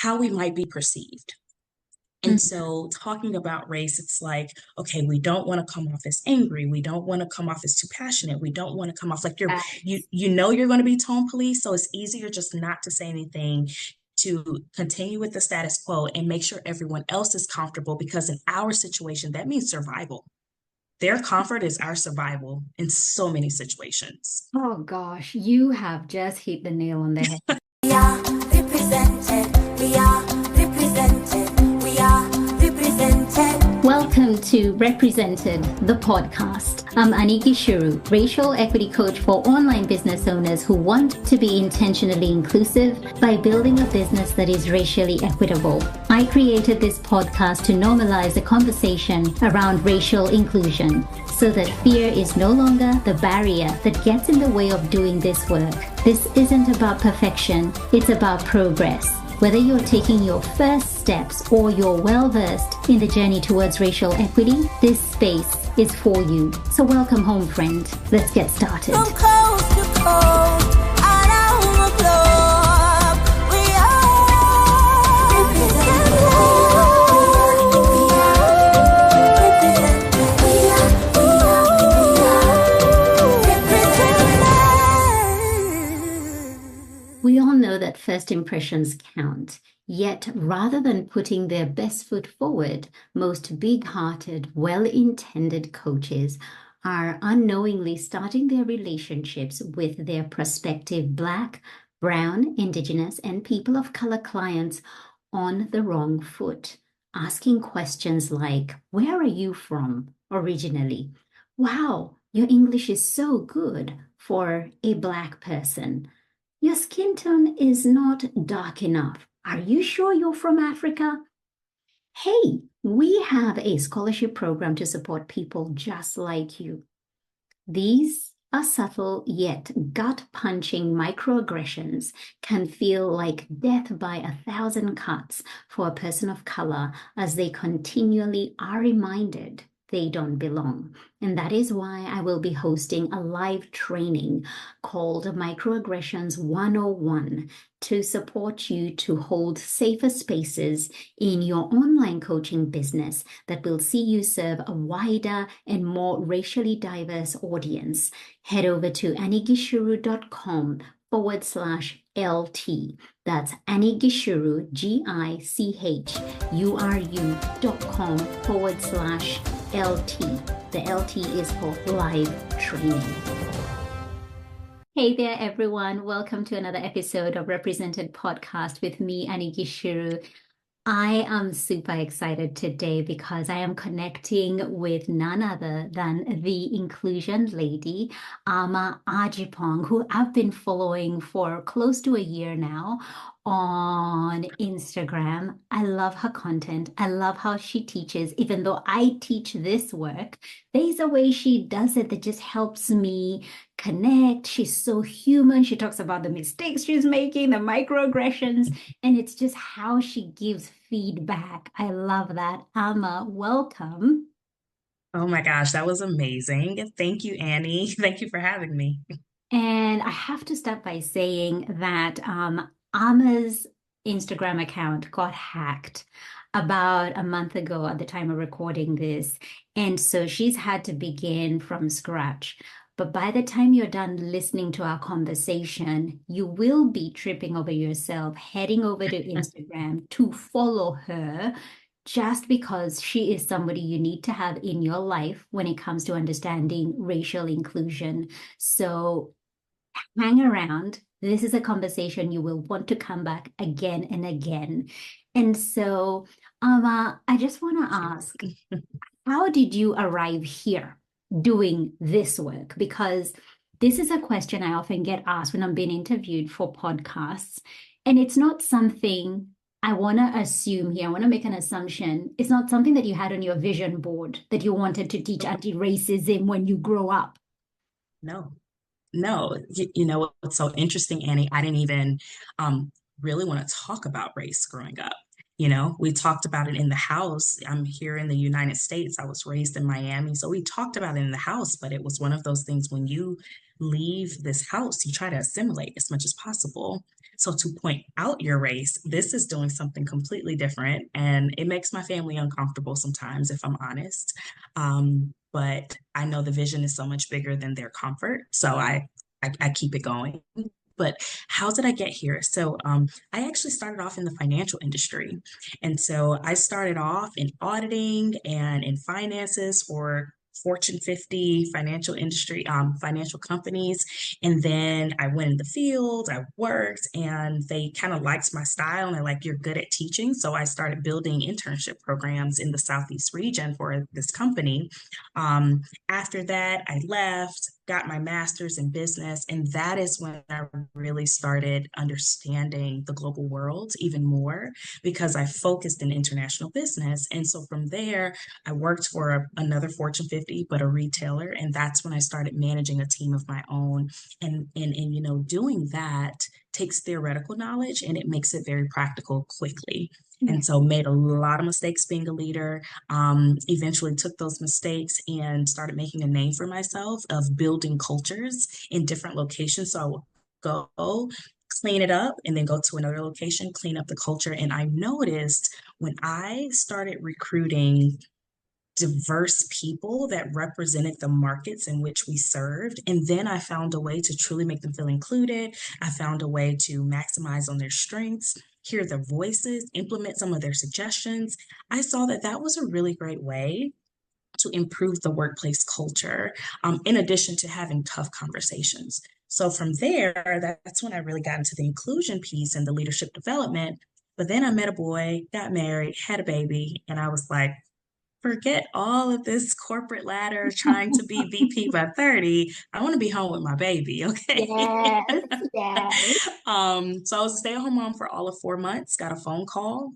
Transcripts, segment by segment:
how we might be perceived. And so talking about race, it's like, okay, we don't want to come off as angry. We don't want to come off as too passionate. We don't want to come off like you know you're going to be tone police. So it's easier just not to say anything, to continue with the status quo and make sure everyone else is comfortable, because in our situation, that means survival. Their comfort is our survival in so many situations. Oh gosh, you have just hit the nail on the head. We are represented. We are represented. We are represented. Welcome to Represented, the podcast. I'm Aniki Shuru, racial equity coach for online business owners who want to be intentionally inclusive by building a business that is racially equitable. I created this podcast to normalize the conversation around racial inclusion so that fear is no longer the barrier that gets in the way of doing this work. This isn't about perfection, it's about progress. Whether you're taking your first steps or you're well-versed in the journey towards racial equity, this space is for you. So welcome home, friend. Let's get started. From coast to coast, around the globe, we are represented. We all know that first impressions count. Yet, rather than putting their best foot forward, most big-hearted, well-intended coaches are unknowingly starting their relationships with their prospective Black, Brown, Indigenous, and people of color clients on the wrong foot, asking questions like, "Where are you from originally? Wow, your English is so good for a Black person. Your skin tone is not dark enough. Are you sure you're from Africa?" Hey, we have a scholarship program to support people just like you. These are subtle yet gut-punching microaggressions can feel like death by 1,000 cuts for a person of color as they continually are reminded they don't belong. And that is why I will be hosting a live training called Microaggressions 101 to support you to hold safer spaces in your online coaching business that will see you serve a wider and more racially diverse audience. Head over to anigishuru.com/LT. That's Anigishuru, GICHURU.com/LT. The LT is for live training. Hey there, everyone. Welcome to another episode of Represented Podcast with me, Aniki Shuru. I am super excited today because I am connecting with none other than the inclusion lady, Ama Agyapong, who I've been following for close to a year now on Instagram. I love her content. I love how she teaches. Even though I teach this work, there's a way she does it that just helps me connect. She's so human. She talks about the mistakes she's making, the microaggressions, and it's just how she gives feedback. I love that. Ama, welcome. Oh my gosh, that was amazing. Thank you, Annie. Thank you for having me. And I have to start by saying that Ama's Instagram account got hacked about a month ago at the time of recording this. And so she's had to begin from scratch. But by the time you're done listening to our conversation, you will be tripping over yourself, heading over to Instagram to follow her, just because she is somebody you need to have in your life when it comes to understanding racial inclusion. So hang around. This is a conversation you will want to come back again and again. And so, Ama, I just want to ask, how did you arrive here doing this work? Because this is a question I often get asked when I'm being interviewed for podcasts. And it's not something I want to assume here. I want to make an assumption. It's not something that you had on your vision board that you wanted to teach anti-racism when you grow up. No. You know what's so interesting, Annie? I didn't even really want to talk about race growing up. We talked about it in the house. I'm here in the United States. I was raised in Miami. So we talked about it in the house, but it was one of those things when you leave this house, you try to assimilate as much as possible. So to point out your race, this is doing something completely different. And it makes my family uncomfortable sometimes, if I'm honest. But I know the vision is so much bigger than their comfort. So I keep it going. But how did I get here? So I actually started off in the financial industry. And so I started off in auditing and in finances for Fortune 50 financial industry, financial companies. And then I went in the field, I worked, and they kind of liked my style and they're like, you're good at teaching. So I started building internship programs in the Southeast region for this company. After that, I left, got my master's in business, and that is when I really started understanding the global world even more because I focused in international business. And so from there, I worked for another Fortune 50, but a retailer, and that's when I started managing a team of my own. And doing that takes theoretical knowledge and it makes it very practical quickly. Yeah. And so made a lot of mistakes being a leader, eventually took those mistakes and started making a name for myself of building cultures in different locations. So I would go clean it up and then go to another location, clean up the culture. And I noticed when I started recruiting diverse people that represented the markets in which we served. And then I found a way to truly make them feel included. I found a way to maximize on their strengths, hear their voices, implement some of their suggestions. I saw that that was a really great way to improve the workplace culture, in addition to having tough conversations. So from there, that's when I really got into the inclusion piece and the leadership development. But then I met a boy, got married, had a baby, and I was like, forget all of this corporate ladder trying to be VP by 30. I want to be home with my baby, okay? Yes, yes. So I was a stay-at-home mom for all of 4 months, got a phone call,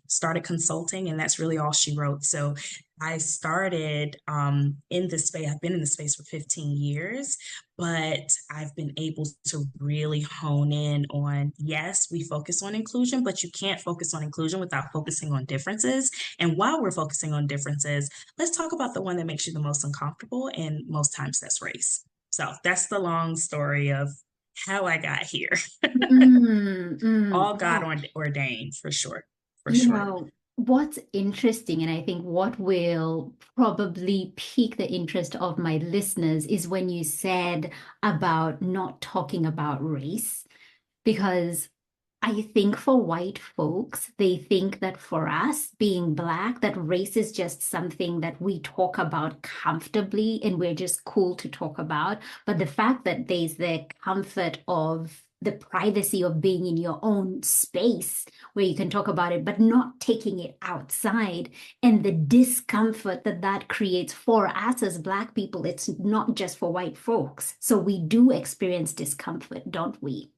started consulting, and that's really all she wrote. So I started in this space. I've been in this space for 15 years, but I've been able to really hone in on, yes, we focus on inclusion, but you can't focus on inclusion without focusing on differences. And while we're focusing on differences, let's talk about the one that makes you the most uncomfortable. And most times that's race. So that's the long story of how I got here. All God Yeah. ordained for sure. For You sure. know, what's interesting, and I think what will probably pique the interest of my listeners is when you said about not talking about race, because I think for white folks, they think that for us being Black, that race is just something that we talk about comfortably and we're just cool to talk about. But the fact that there's the comfort of the privacy of being in your own space where you can talk about it, but not taking it outside, and the discomfort that that creates for us as Black people, it's not just for white folks. So we do experience discomfort, don't we?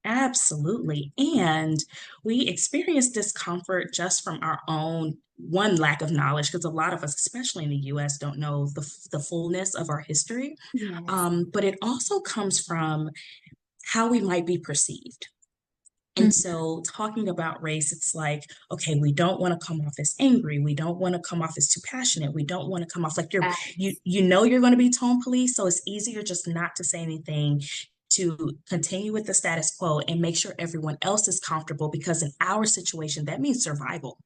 Absolutely. And we experience discomfort just from our own one lack of knowledge, because a lot of us, especially in the US, don't know the fullness of our history. Yes. But it also comes from how we might be perceived. And Mm. so talking about race, it's like, okay, we don't want to come off as angry. We don't want to come off as too passionate. We don't want to come off like you're going to be tone police. So it's easier just not to say anything, to continue with the status quo and make sure everyone else is comfortable, because in our situation, that means survival.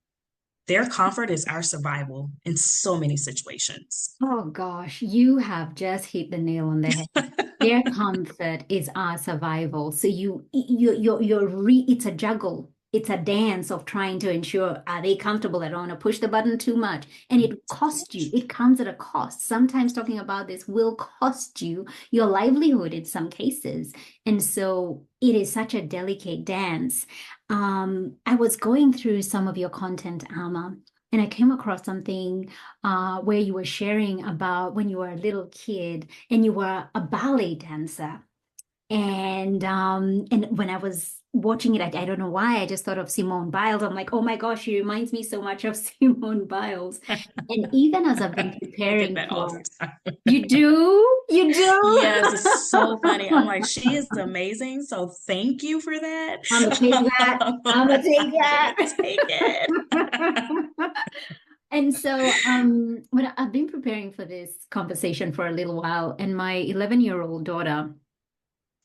Their comfort is our survival in so many situations. Oh gosh, you have just hit the nail on the head. Their comfort is our survival. So it's a juggle. It's a dance of trying to ensure, are they comfortable? I don't want to push the button too much. And it costs you. It comes at a cost. Sometimes talking about this will cost you your livelihood in some cases. And so it is such a delicate dance. I was going through some of your content, Alma, and I came across something where you were sharing about when you were a little kid and you were a ballet dancer. And when I was watching it, I don't know why, I just thought of Simone Biles. I'm like, oh my gosh, she reminds me so much of Simone Biles. And even as I've been I get preparing that all for, the time. you do? You Yes, it's so funny. I'm do? like, she is amazing. So thank you for that. I'm gonna take that. I'm gonna take I'm gonna that. take it. And so, when I've been preparing for this conversation for a little while, and my 11-year-old daughter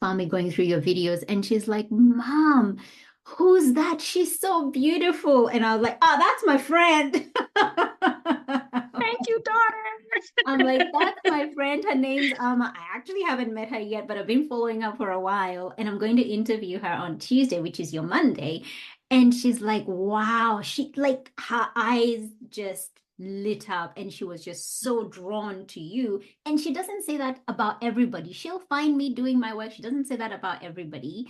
found me going through your videos, and she's like, Mom, who's that? She's so beautiful. And I was like, oh, that's my friend. Thank you, daughter. I'm like, that's my friend. Her name's Ama. I actually haven't met her yet, but I've been following her for a while, and I'm going to interview her on Tuesday, which is your Monday. And she's like, wow, she like her eyes just lit up and she was just so drawn to you. And she doesn't say that about everybody. She'll find me doing my work. She doesn't say that about everybody.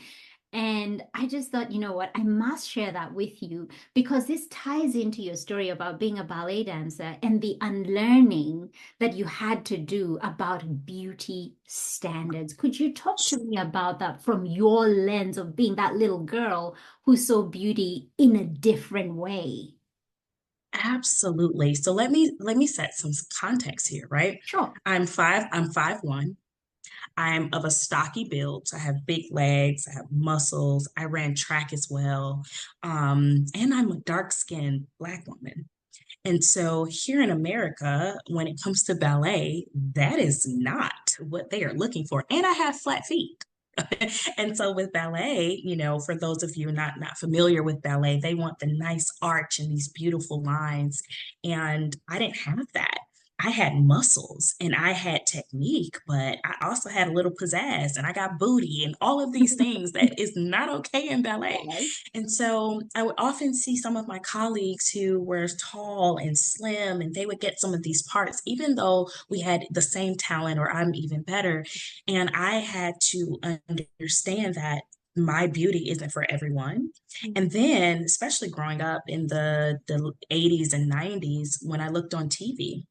And I just thought, you know what, I must share that with you because this ties into your story about being a ballet dancer and the unlearning that you had to do about beauty standards. Could you talk to me about that from your lens of being that little girl who saw beauty in a different way? Absolutely. So let me set some context here, right? Sure. I'm 5'1". I'm of a stocky build. So I have big legs, I have muscles. I ran track as well. And I'm a dark-skinned Black woman. And so here in America, when it comes to ballet, that is not what they are looking for. And I have flat feet. And so with ballet, for those of you not familiar with ballet, they want the nice arch and these beautiful lines. And I didn't have that. I had muscles and I had technique, but I also had a little pizzazz and I got booty and all of these things that is not okay in ballet. Yes. And so I would often see some of my colleagues who were tall and slim, and they would get some of these parts, even though we had the same talent or I'm even better. And I had to understand that my beauty isn't for everyone. And then, especially growing up in the 80s and 90s, when I looked on TV,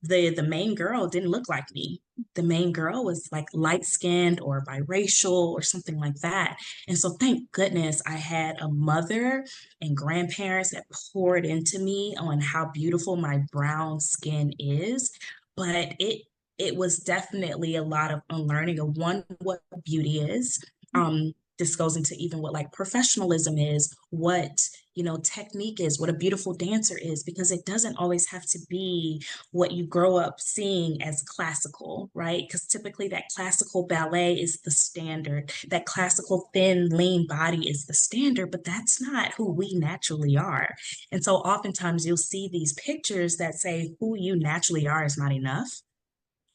the main girl didn't look like me. The main girl was like light skinned or biracial or something like that. And so thank goodness I had a mother and grandparents that poured into me on how beautiful my brown skin is. But it was definitely a lot of unlearning of one, what beauty is. This goes into even what like professionalism is, what technique is, what a beautiful dancer is, because it doesn't always have to be what you grow up seeing as classical, right? Because typically that classical ballet is the standard, that classical thin, lean body is the standard, but that's not who we naturally are. And so oftentimes you'll see these pictures that say who you naturally are is not enough.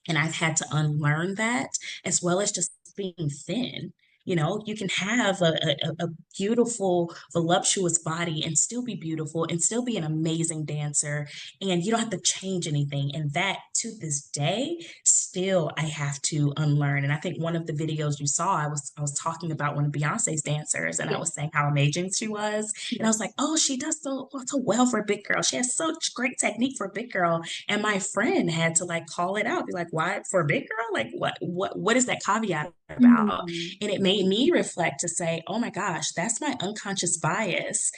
And I've had to unlearn that, as well as just being thin. You can have a beautiful, voluptuous body and still be beautiful and still be an amazing dancer. And you don't have to change anything. And that to this day, still I have to unlearn. And I think one of the videos you saw, I was talking about one of Beyonce's dancers and I Yes. was saying how amazing she was. And I was like, oh, she does so well for a big girl. She has such great technique for a big girl. And my friend had to like call it out, be like, why for a big girl? Like what is that caveat about? Mm. And it made me reflect to say, oh my gosh, that's my unconscious bias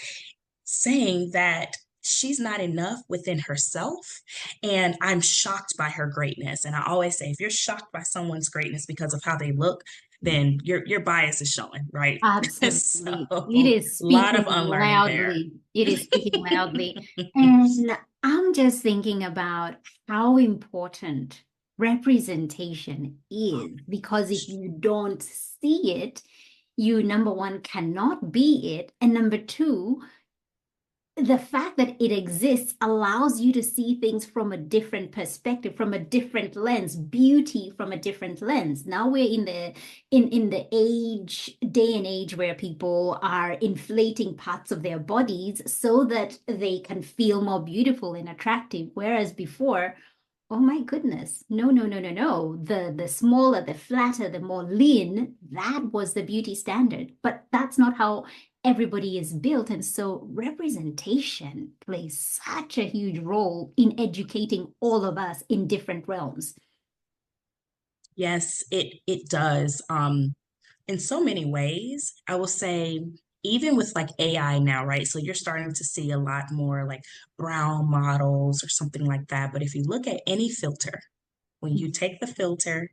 saying that she's not enough within herself. And I'm shocked by her greatness. And I always say, if you're shocked by someone's greatness because of how they look, then your bias is showing, right? Absolutely. So It is a lot of speaking unlearning there. loudly. It is speaking loudly. And I'm just thinking about how important representation is because if you don't see it, you, number one, cannot be it. And number two, the fact that it exists allows you to see things from a different perspective, from a different lens, beauty from a different lens. Now we're in the day and age where people are inflating parts of their bodies so that they can feel more beautiful and attractive. Whereas before, oh my goodness, no, no, no, no, no. The smaller, the flatter, the more lean, that was the beauty standard. But that's not how everybody is built. And so representation plays such a huge role in educating all of us in different realms. Yes, it does. In so many ways, I will say, even with like AI now, right? So you're starting to see a lot more like brown models or something like that. But if you look at any filter, when you take the filter,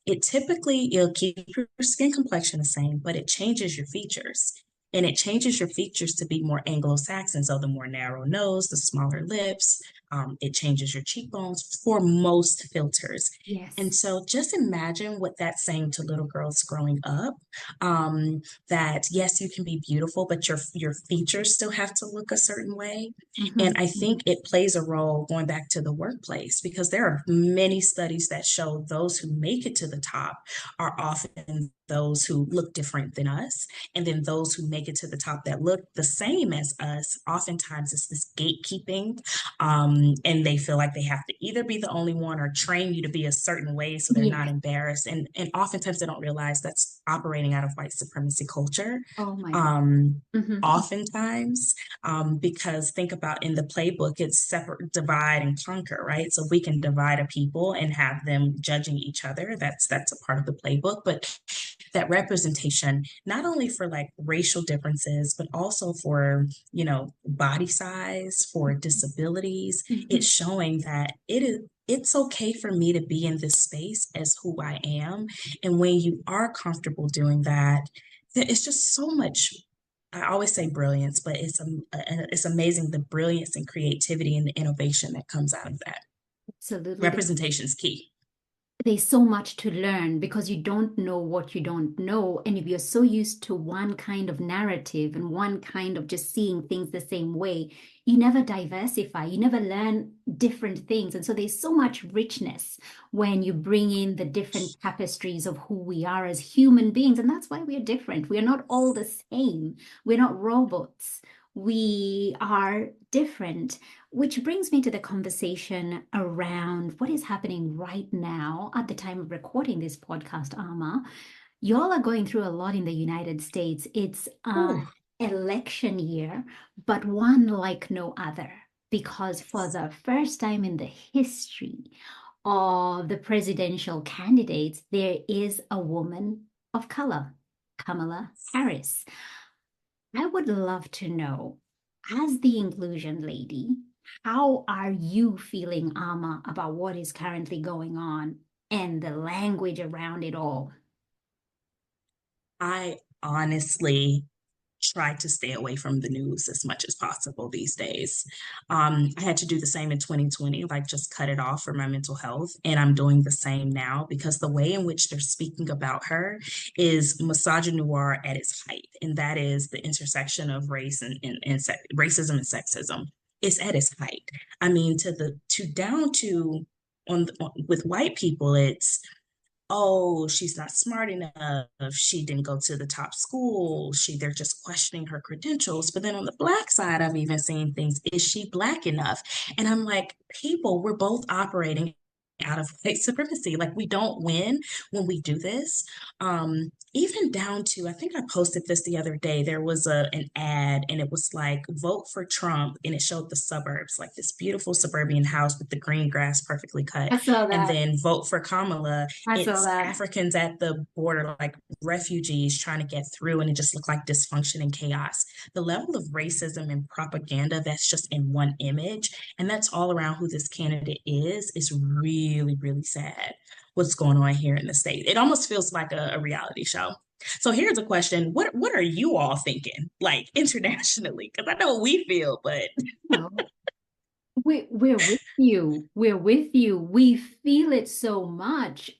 it typically it'll keep your skin complexion the same, but it changes your features. And it changes your features to be more Anglo-Saxon. So the more narrow nose, the smaller lips, it changes your cheekbones for most filters. Yes. And so just imagine what that's saying to little girls growing up. That yes, you can be beautiful, but your features still have to look a certain way. And I think it plays a role going back to the workplace because there are many studies that show those who make it to the top are often those who look different than us. And then those who make it to the top that look the same as us, oftentimes it's this gatekeeping. And they feel like they have to either be the only one or train you to be a certain way so they're not Yes. embarrassed. And oftentimes they don't realize that's operating out of white supremacy culture. Oh my God. Um, Mm-hmm. Oftentimes, because think about in the playbook, it's separate, divide and conquer, right? So we can divide a people and have them judging each other. That's a part of the playbook, but that representation, not only for like racial differences, but also for, body size, for disabilities, Mm-hmm. it's showing that it's okay for me to be in this space as who I am. And when you are comfortable doing that, it's just so much. I always say brilliance, but it's amazing the brilliance and creativity and the innovation that comes out of that. Absolutely. Representation is key. There's so much to learn because you don't know what you don't know. And if you're so used to one kind of narrative and one kind of just seeing things the same way, you never diversify, you never learn different things. And so there's so much richness when you bring in the different tapestries of who we are as human beings. And that's why we're different. We're not all the same. We're not robots. We are different. Which brings me to the conversation around what is happening right now at the time of recording this podcast, Ama. Y'all are going through a lot in the United States. It's Ooh, election year, but one like no other, because for the first time in the history of the presidential candidates, there is a woman of color, Kamala Harris. I would love to know, as the inclusion lady, how are you feeling, Ama, about what is currently going on and the language around it all? I honestly try to stay away from the news as much as possible these days. I had to do the same in 2020, like just cut it off for my mental health. And I'm doing the same now because the way in which they're speaking about her is misogynoir at its height. And that is the intersection of race and racism and sexism. It's at its height. I mean, to down to with white people, it's oh, she's not smart enough. She didn't go to the top school. They're just questioning her credentials. But then on the black side, I've even seen things, is she black enough? And I'm like, people, we're both operating out of white supremacy. Like we don't win when we do this. Even down to, I think I posted this the other day. There was an ad and it was like vote for Trump and it showed the suburbs, like this beautiful suburban house with the green grass perfectly cut. I saw And that. then vote for Kamala, I saw it's that. Africans at the border, like refugees trying to get through, and it just looked like dysfunction and chaos. The level of racism and propaganda that's just in one image, and that's all around who this candidate is really, really sad. What's going on here in the state? It almost feels like a reality show. So here's a question: What are you all thinking, like internationally? Because I know what we feel, but No, we're with you. We're with you. We feel it so much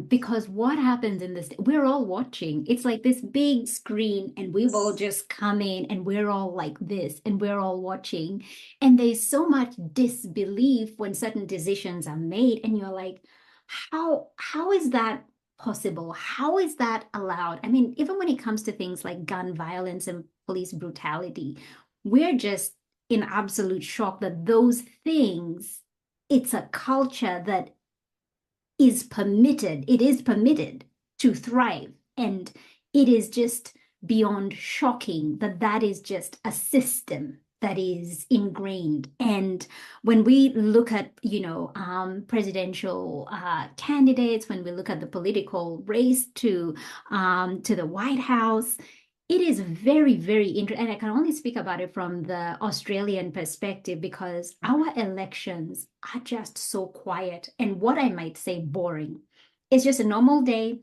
because what happens in this, we're all watching. It's like this big screen and we've all just come in and we're all like this and we're all watching. And there's so much disbelief when certain decisions are made and you're like, how is that possible? How is that allowed? I mean, even when it comes to things like gun violence and police brutality, we're just in absolute shock that those things, it's a culture that it is permitted to thrive. And it is just beyond shocking that that is just a system. that is ingrained. And when we look at, presidential candidates, when we look at the political race to the White House, it is very, very interesting. And I can only speak about it from the Australian perspective because our elections are just so quiet and what I might say boring. It's just a normal day.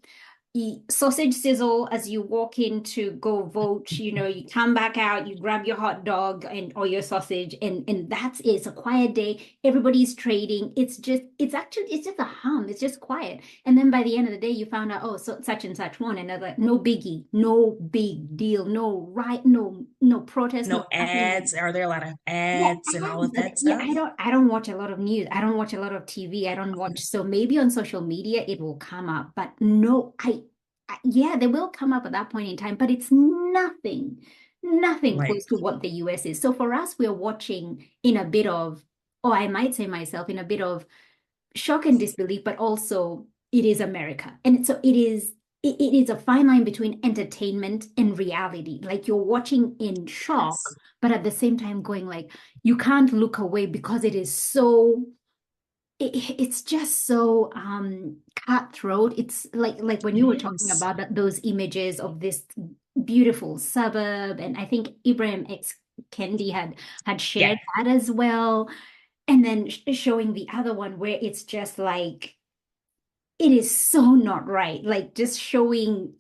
Sausage sizzle as you walk in to go vote, you come back out, you grab your hot dog and or your sausage, and that's it. It's a quiet day. Everybody's trading. It's just a hum. It's just quiet. And then by the end of the day, you found out, oh, so such and such won. Another, no biggie, no big deal, no protest, No ads. Are there a lot of yeah, ads and all of that yeah, stuff? I don't watch a lot of news. I don't watch a lot of TV. I don't watch, so maybe on social media it will come up, but no, yeah, they will come up at that point in time, but it's nothing Right. close to what the US is. So for us, we're watching in a bit of, or I might say myself, in a bit of shock and disbelief, but also it is America. And so it is a fine line between entertainment and reality. Like you're watching in shock, Yes. but at the same time going like, you can't look away because it is so it's just so cutthroat. It's like when you were It talking is. about those images of this beautiful suburb, and I think Ibrahim X Kendi had Yeah. shared that as well. And then showing the other one where it's just like it is so not right. Like just showing,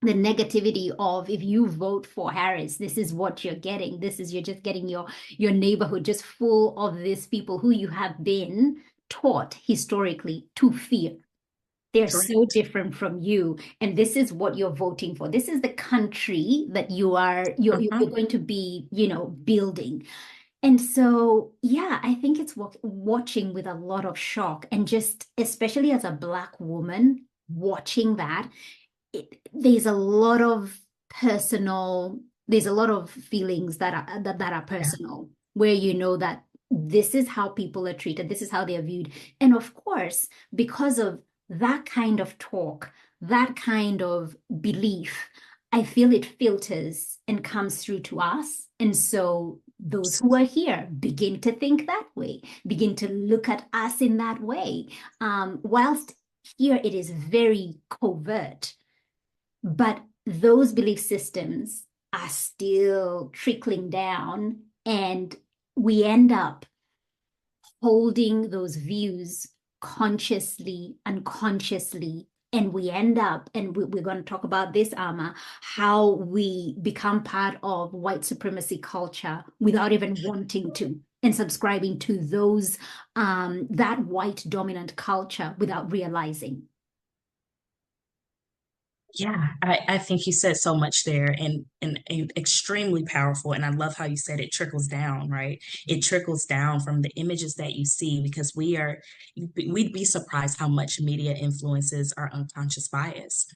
the negativity of if you vote for Harris, this is what you're getting. You're just getting your neighborhood just full of these people who you have been taught historically to fear. They're so Correct. different from you, and this is what you're voting for. This is the country that you're Mhm. going to be, building. And so, yeah, I think it's watching with a lot of shock and just, especially as a Black woman, watching that, there's a lot of there's a lot of feelings that are Yeah. personal, where you know that this is how people are treated, this is how they are viewed. And of course, because of that kind of talk, that kind of belief, I feel it filters and comes through to us. And so those who are here begin to think that way, begin to look at us in that way. Whilst here it is very covert, but those belief systems are still trickling down, and we end up holding those views consciously, unconsciously. And we end up, and we're going to talk about this, Ama, how we become part of white supremacy culture without even wanting to, and subscribing to that white dominant culture without realizing. Yeah, I think you said so much there and extremely powerful. And I love how you said it trickles down, right? It trickles down from the images that you see because we'd be surprised how much media influences our unconscious bias.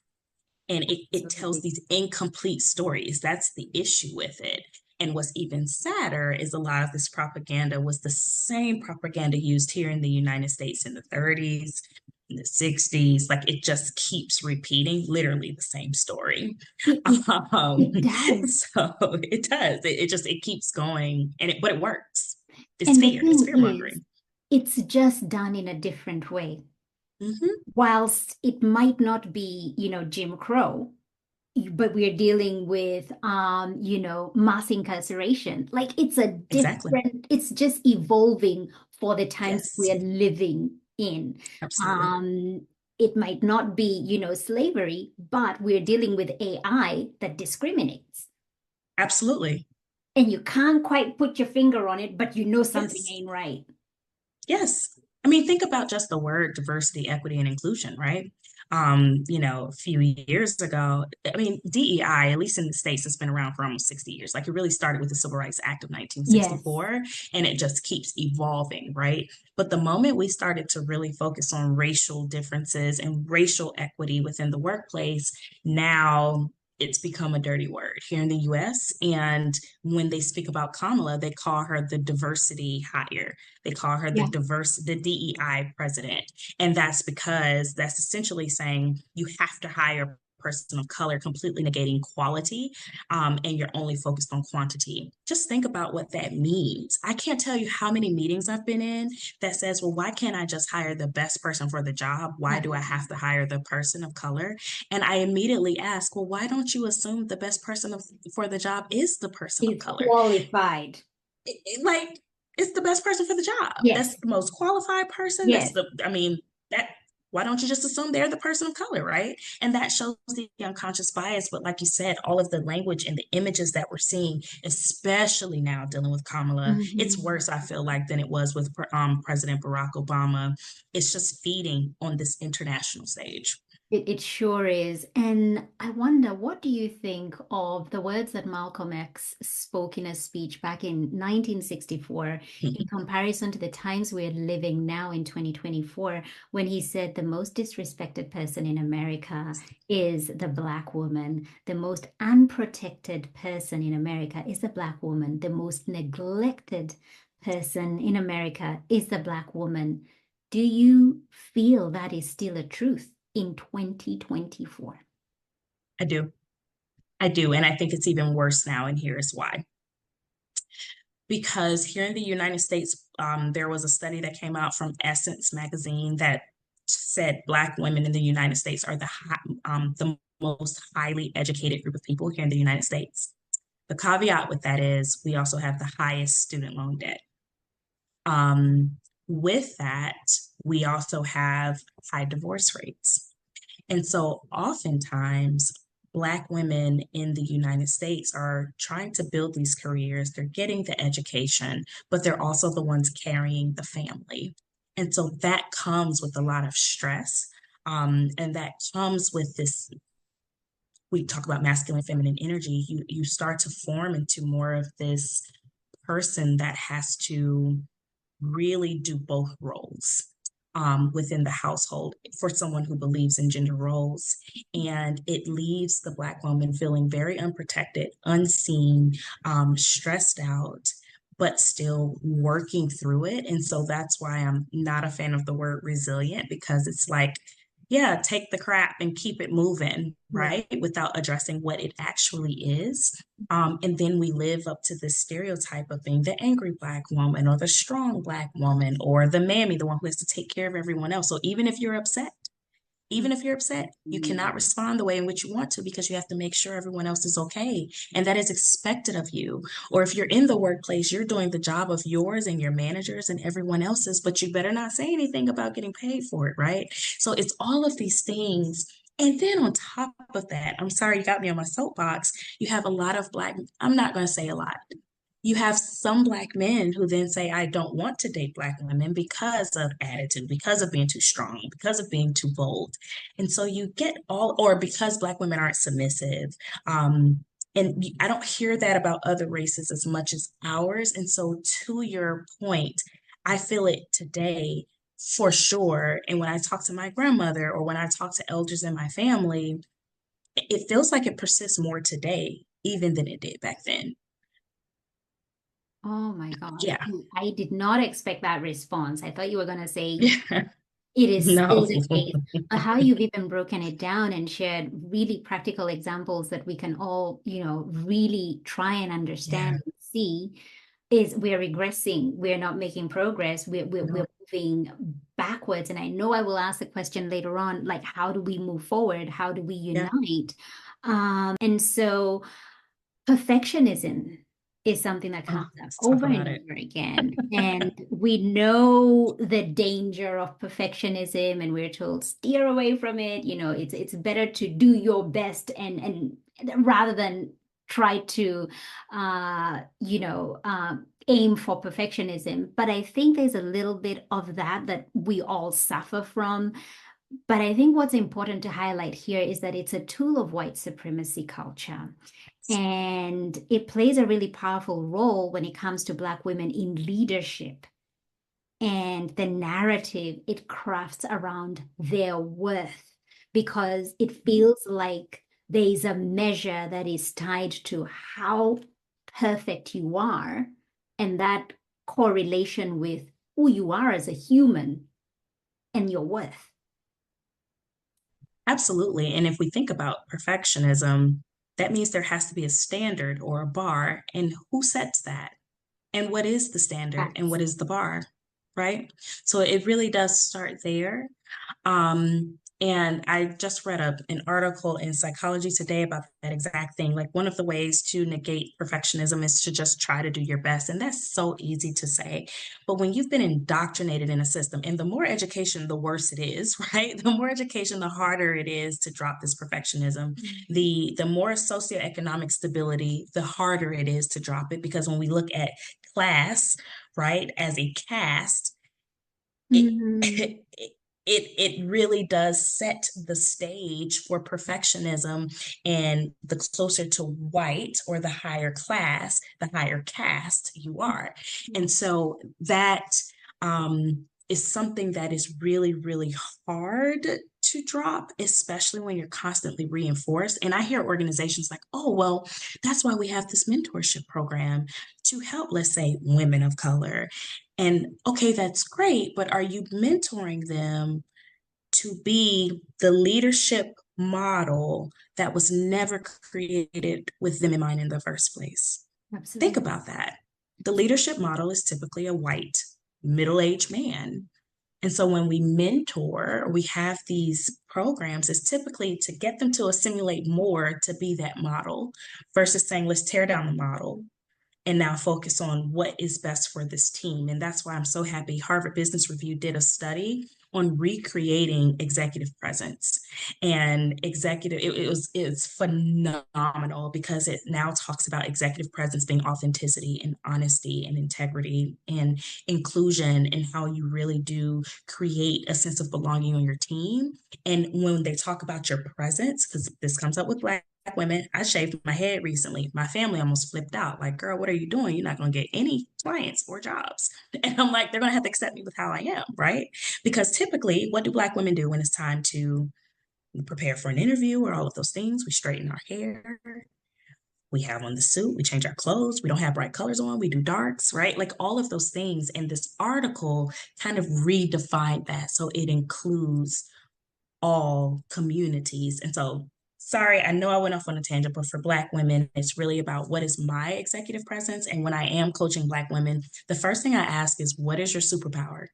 And it tells Absolutely. these incomplete stories. That's the issue with it. And what's even sadder is a lot of this propaganda was the same propaganda used here in the United States in the 30s, in the 60s. Like it just keeps repeating literally the same story. It, it, Um, it does. so it does. It keeps going but it works. It's And the fear. It's thing fear is, mongering. it's just done in a different way. Hmm. Whilst it might not be, Jim Crow, but we're dealing with, mass incarceration. Like Exactly. it's just evolving for the times Yes, we're living in. absolutely. Um, it might not be, slavery, but we're dealing with AI that discriminates. Absolutely. And you can't quite put your finger on it, but you know something Yes. ain't right. Yes. I mean, think about just the word diversity, equity, and inclusion, right? A few years ago, I mean, DEI, at least in the States, has been around for almost 60 years. Like it really started with the Civil Rights Act of Yes. 1964, and it just keeps evolving, right? But the moment we started to really focus on racial differences and racial equity within the workplace, now it's become a dirty word here in the US. And when they speak about Kamala, they call her the diversity hire. They call her Yeah. the DEI president. And that's because that's essentially saying you have to hire a person of color, completely negating quality, and you're only focused on quantity. Just think about what that means. I can't tell you how many meetings I've been in that says, well, why can't I just hire the best person for the job? Why do I have to hire the person of color? And I immediately ask, well, why don't you assume the best person for the job is the person of He's color? qualified. Like, it's the best person for the job. Yes. That's the most qualified person. Yes. Why don't you just assume they're the person of color, right? And that shows the unconscious bias. But like you said, all of the language and the images that we're seeing, especially now dealing with Kamala, it's worse, I feel like, than it was with President Barack Obama. It's just feeding on this international stage. It sure is. And I wonder, what do you think of the words that Malcolm X spoke in a speech back in 1964 in comparison to the times we're living now in 2024, when he said the most disrespected person in America is the Black woman, the most unprotected person in America is the Black woman, the most neglected person in America is the Black woman. Do you feel that is still a truth in 2024? I do. And I think it's even worse now, and here's why. Because here in the United States, there was a study that came out from Essence magazine that said Black women in the United States are the most highly educated group of people here in the United States. The caveat with that is we also have the highest student loan debt. With that, we also have high divorce rates. And so oftentimes, Black women in the United States are trying to build these careers. They're getting the education, but they're also the ones carrying the family. And so that comes with a lot of stress. And that comes with this, we talk about masculine, feminine energy. You start to form into more of this person that has to really do both roles within the household for someone who believes in gender roles. And it leaves the Black woman feeling very unprotected, unseen, stressed out, but still working through it. And so that's why I'm not a fan of the word resilient, because it's like, yeah, take the crap and keep it moving, right? Without addressing what it actually is. And then we live up to this stereotype of being the angry Black woman or the strong Black woman or the mammy, the one who has to take care of everyone else. So even if you're upset, you cannot respond the way in which you want to, because you have to make sure everyone else is okay. And that is expected of you. Or if you're in the workplace, you're doing the job of yours and your managers and everyone else's, but you better not say anything about getting paid for it, right? So it's all of these things. And then on top of that, I'm sorry, you got me on my soapbox. You have a lot of I'm not going to say a lot. You have some Black men who then say, I don't want to date Black women because of attitude, because of being too strong, because of being too bold. And so you get or because Black women aren't submissive. And I don't hear that about other races as much as ours. And so to your point, I feel it today for sure. And when I talk to my grandmother or when I talk to elders in my family, it feels like it persists more today, even than it did back then. Oh my gosh. Yeah. I did not expect that response. I thought you were going to say Yeah. it is No. still the case. But how you've even broken it down and shared really practical examples that we can all, really try and understand and see is we're regressing. We're not making progress. We're moving backwards. And I know I will ask the question later on, like, how do we move forward? How do we unite? And so perfectionism is something that comes up over and over again. And we know the danger of perfectionism and we're told steer away from it. It's better to do your best and rather than try to aim for perfectionism. But I think there's a little bit of that we all suffer from. But I think what's important to highlight here is that it's a tool of white supremacy culture. And it plays a really powerful role when it comes to Black women in leadership and the narrative it crafts around their worth, because it feels like there's a measure that is tied to how perfect you are, and that correlation with who you are as a human and your worth. Absolutely. And if we think about perfectionism, that means there has to be a standard or a bar. And who sets that? And what is the standard and Facts. what is the bar? Right? So it really does start there. And I just read an article in Psychology Today about that exact thing. Like one of the ways to negate perfectionism is to just try to do your best. And that's so easy to say. But when you've been indoctrinated in a system, and the more education, the worse it is, right? The more education, the harder it is to drop this perfectionism. The more socioeconomic stability, the harder it is to drop it. Because when we look at class, right, as a caste, it, Mm-hmm. it really does set the stage for perfectionism. And the closer to white or the higher class, the higher caste you are. And so that is something that is really, really hard to drop, especially when you're constantly reinforced. And I hear organizations like, oh, well, that's why we have this mentorship program to help, let's say, women of color. And okay, that's great, but are you mentoring them to be the leadership model that was never created with them in mind in the first place? Think Absolutely. about that. The leadership model is typically a white, middle-aged man. And so when we mentor, or we have these programs, it's typically to get them to assimilate more to be that model versus saying, let's tear down the model and now focus on what is best for this team. And that's why I'm so happy Harvard Business Review did a study on recreating executive presence. And it's phenomenal because it now talks about executive presence being authenticity and honesty and integrity and inclusion, and how you really do create a sense of belonging on your team. And when they talk about your presence, because this comes up with Black women, I shaved my head recently. My family almost flipped out. Like, girl, what are you doing? You're not going to get any clients or jobs. And I'm like, they're going to have to accept me with how I am, right? Because typically, what do Black women do when it's time to prepare for an interview or all of those things? We straighten our hair. We have on the suit, we change our clothes, we don't have bright colors on, we do darks, right? Like all of those things. And this article kind of redefined that. So it includes all communities. And so, sorry, I know I went off on a tangent, but for Black women, it's really about what is my executive presence. And when I am coaching Black women, the first thing I ask is, what is your superpower?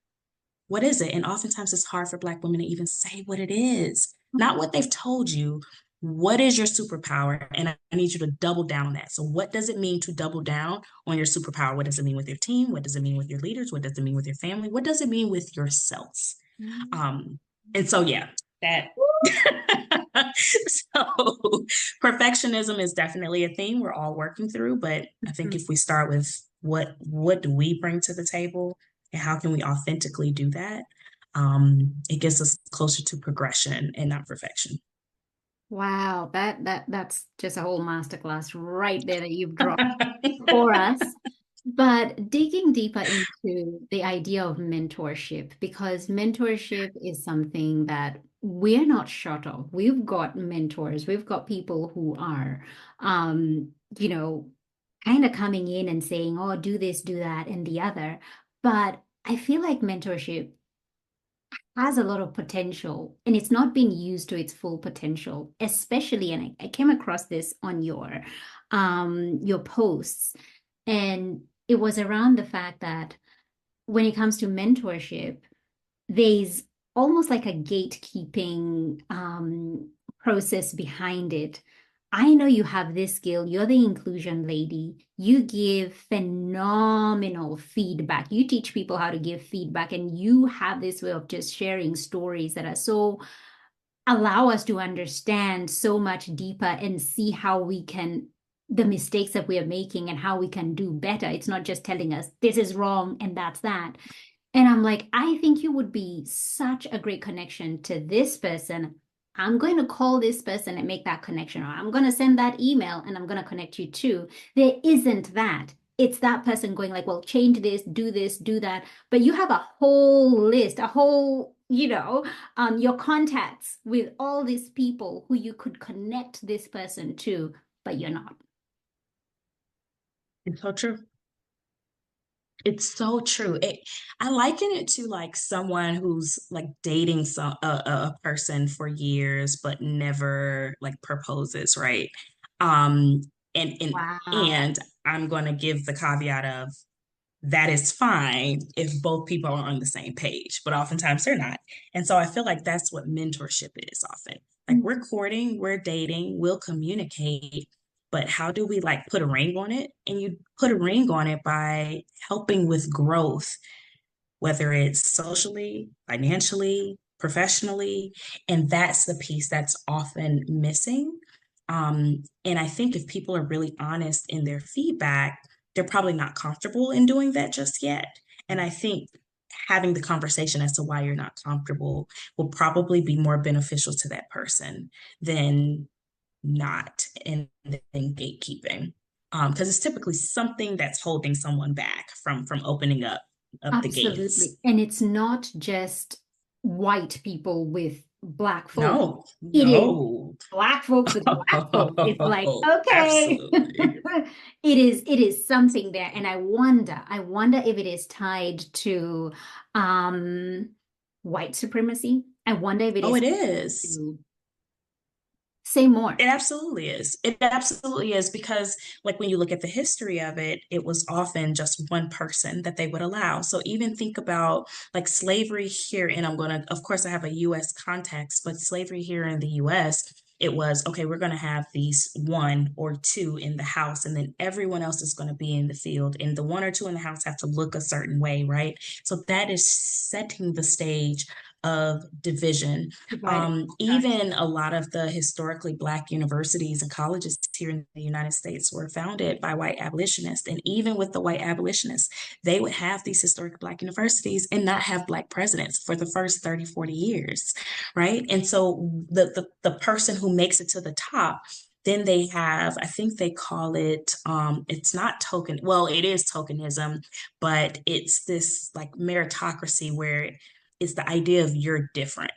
What is it? And oftentimes it's hard for Black women to even say what it is, not what they've told you. What is your superpower? And I need you to double down on that. So, what does it mean to double down on your superpower? What does it mean with your team? What does it mean with your leaders? What does it mean with your family? What does it mean with yourself? Um, and so, yeah, that. So, perfectionism is definitely a theme we're all working through. But I think if we start with what do we bring to the table and how can we authentically do that, it gets us closer to progression and not perfection. Wow, that's just a whole masterclass right there that you've dropped for us. But digging deeper into the idea of mentorship, because mentorship is something that we're not short of. We've got mentors, we've got people who are, you know, kind of coming in and saying, oh, do this, do that, and the other. But I feel like mentorship has a lot of potential and it's not being used to its full potential, especially, and I came across this on your posts, and it was around the fact that when it comes to mentorship, there's almost like a gatekeeping process behind it. I know you have this skill. You're the inclusion lady. You give phenomenal feedback. You teach people how to give feedback, and you have this way of just sharing stories that are so allow us to understand so much deeper and see how we can the mistakes that we are making and how we can do better. It's not just telling us this is wrong and that's that. And I'm like, I think you would be such a great connection to this person. I'm going to call this person and make that connection, or I'm going to send that email and I'm going to connect you too. There isn't that. It's that person going like, well, change this, do that. But you have a whole list, a whole, your contacts with all these people who you could connect this person to, but you're not. It's so true. It's so true. I liken it to like someone who's like dating a person for years but never like proposes, right? Um, and and Wow. and I'm going to give the caveat of that is fine if both people are on the same page, but oftentimes they're not. And so I feel like that's what mentorship is often. Like Mm. we're courting, we're dating, we'll communicate, but how do we like put a ring on it? And you put a ring on it by helping with growth, whether it's socially, financially, professionally. And that's the piece that's often missing. And I think if people are really honest in their feedback, they're probably not comfortable in doing that just yet. And I think having the conversation as to why you're not comfortable will probably be more beneficial to that person than not, and then gatekeeping. Because it's typically something that's holding someone back from opening up the gates. Absolutely. And it's not just white people with black folk. No, It is no. black folks with black folk. It's like, okay. Absolutely. It is something there. And I wonder if it is tied to white supremacy. I wonder if it Oh, is it is. to say more. It absolutely is. It absolutely is because, like, when you look at the history of it, it was often just one person that they would allow. So, even think about like slavery here, and I'm going to, of course, I have a US context, but slavery here in the US, it was okay, we're going to have these one or two in the house, and then everyone else is going to be in the field. And the one or two in the house have to look a certain way, right? So, that is setting the stage of division. Divide and conquer. Even a lot of the historically Black universities and colleges here in the United States were founded by white abolitionists. And even with the white abolitionists, they would have these historic Black universities and not have Black presidents for the first 30, 40 years, right? And so the person who makes it to the top, then they have, I think they call it, it's not token, well, it is tokenism, but it's this like meritocracy where it's the idea of you're different.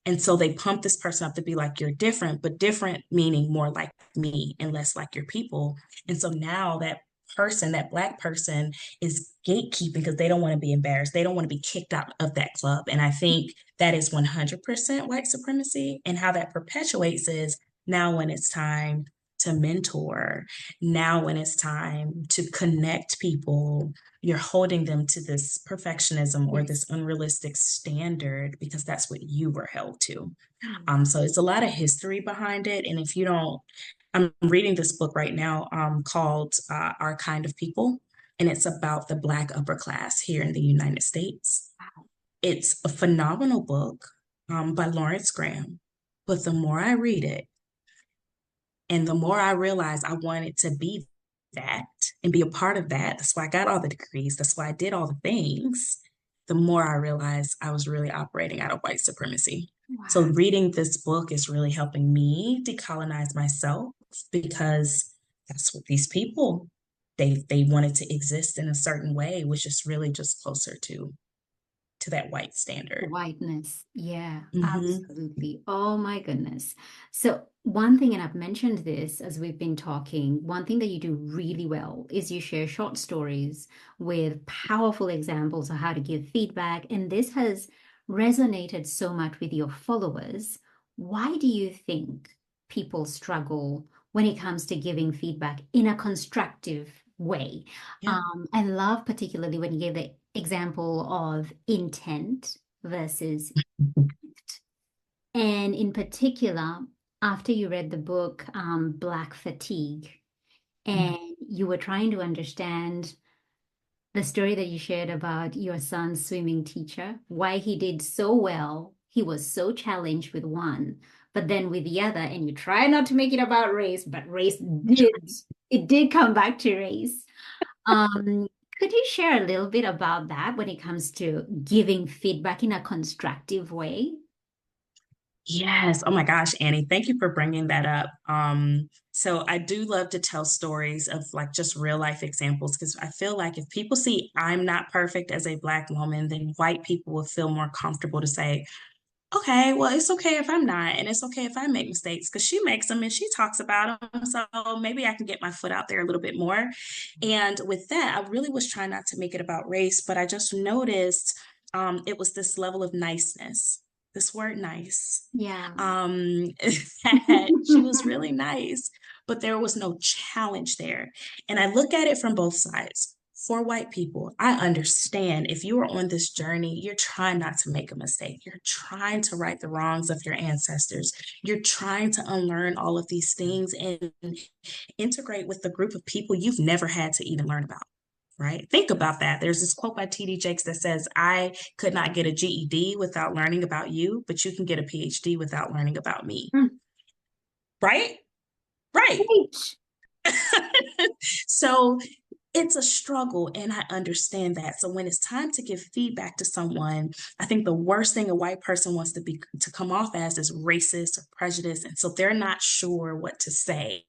And so they pump this person up to be like, you're different, but different meaning more like me and less like your people. And so now that person, that Black person, is gatekeeping because they don't want to be embarrassed. They don't want to be kicked out of that club. And I think that is 100% white supremacy. And how that perpetuates is now when it's time to mentor, now when it's time to connect people, you're holding them to this perfectionism or Yes. this unrealistic standard because that's what you were held to. Mm. So it's a lot of history behind it. And if you don't, I'm reading this book right now called Our Kind of People, and it's about the Black upper class here in the United States. It's a phenomenal book by Lawrence Graham. But the more I read it, and the more I realized I wanted to be that and be a part of that, that's why I got all the degrees, that's why I did all the things, the more I realized I was really operating out of white supremacy. So Wow. reading this book is really helping me decolonize myself because that's what these people, they wanted to exist in a certain way, which is really just closer to that white standard. Whiteness. Yeah, Mm-hmm. absolutely. Oh my goodness. So one thing, and I've mentioned this as we've been talking, one thing that you do really well is you share short stories with powerful examples of how to give feedback. And this has resonated so much with your followers. Why do you think people struggle when it comes to giving feedback in a constructive way? Yeah. I love particularly when you gave the example of intent versus, and in particular, after you read the book Black Fatigue, and you were trying to understand the story that you shared about your son's swimming teacher, why he did so well. He was so challenged with one, but then with the other, and you try not to make it about race, but it did come back to race. Um, could you share a little bit about that when it comes to giving feedback in a constructive way? Yes. Oh my gosh, Annie, thank you for bringing that up. So I do love to tell stories of like just real life examples because I feel like if people see I'm not perfect as a Black woman, then white people will feel more comfortable to say, okay, well, it's okay if I'm not, and it's okay if I make mistakes because she makes them and she talks about them. So maybe I can get my foot out there a little bit more. And with that, I really was trying not to make it about race, but I just noticed it was this level of niceness, this word nice, Yeah. that she was really nice, but there was no challenge there. And I look at it from both sides. For white people, I understand if you are on this journey, you're trying not to make a mistake. You're trying to right the wrongs of your ancestors. You're trying to unlearn all of these things and integrate with the group of people you've never had to even learn about. Right? Think about that. There's this quote by T.D. Jakes that says, I could not get a GED without learning about you, but you can get a PhD without learning about me. Mm. Right? Right. Preach. So it's a struggle, and I understand that. So when it's time to give feedback to someone, I think the worst thing a white person wants to come off as is racist or prejudiced, and so they're not sure what to say,